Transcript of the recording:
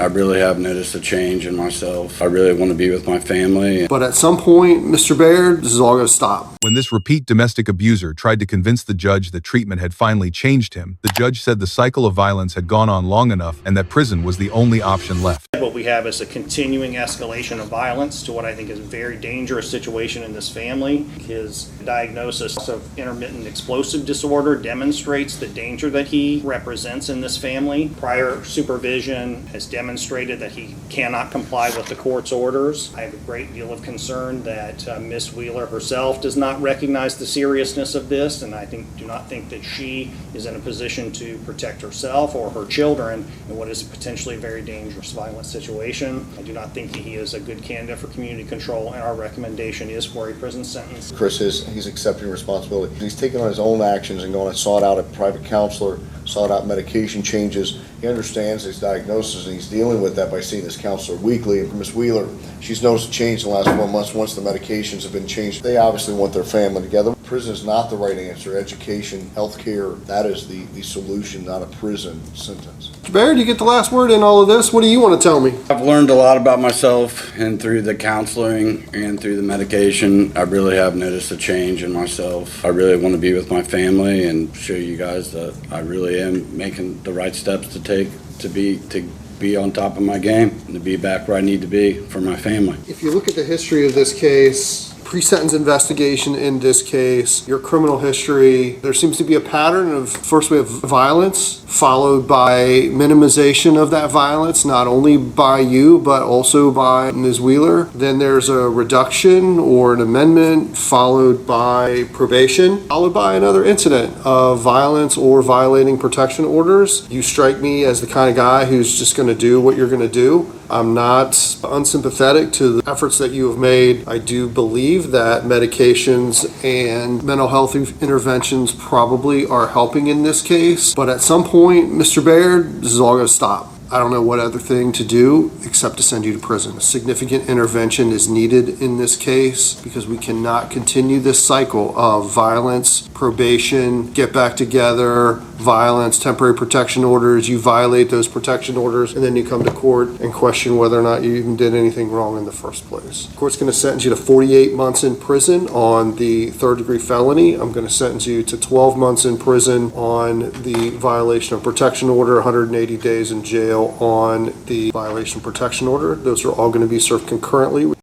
I really have noticed a change in myself. I really want to be with my family. But at some point, Mr. Baird, this is all going to stop. When this repeat domestic abuser tried to convince the judge that treatment had finally changed him, the judge said the cycle of violence had gone on long enough and that prison was the only option left. What we have is a continuing escalation of violence to what I think is a very dangerous situation in this family. His diagnosis of intermittent explosive disorder demonstrates the danger that he represents in this family. Prior supervision has demonstrated that he cannot comply with the court's orders. I have a great deal of concern that Ms. Wheeler herself does not recognize the seriousness of this, and I do not think that she is in a position to protect herself or her children in what is potentially a very dangerous violent situation. I do not think that he is a good candidate for community control, and our recommendation is for a prison sentence. Chris he's accepting responsibility. He's taken on his own actions and gone and sought out a private counselor, sought out medication changes. He understands his diagnosis and he's dealing with that by seeing his counselor weekly. And for Ms. Wheeler, she's noticed a change in the last 4 months once the medications have been changed. They obviously want their family together. Prison is not the right answer. Education, health care, that is the solution, not a prison sentence. Mr. Baird, you get the last word in all of this. What do you want to tell me? I've learned a lot about myself, and through the counseling and through the medication, I really have noticed a change in myself. I really want to be with my family and show you guys that I really am making the right steps to take to be on top of my game and to be back where I need to be for my family. If you look at the history of this case, pre-sentence investigation in this case, your criminal history, there seems to be a pattern of, first we have violence, followed by minimization of that violence, not only by you, but also by Ms. Wheeler. Then there's a reduction or an amendment, followed by probation, followed by another incident of violence or violating protection orders. You strike me as the kind of guy who's just going to do what you're going to do. I'm not unsympathetic to the efforts that you have made. I do believe that medications and mental health interventions probably are helping in this case. But at some point, Mr. Baird, this is all going to stop. I don't know what other thing to do except to send you to prison. A significant intervention is needed in this case because we cannot continue this cycle of violence, probation, get back together, violence, temporary protection orders. You violate those protection orders and then you come to court and question whether or not you even did anything wrong in the first place. The court's going to sentence you to 48 months in prison on the third-degree felony. I'm going to sentence you to 12 months in prison on the violation of protection order, 180 days in jail on the violation of protection order. Those are all going to be served concurrently.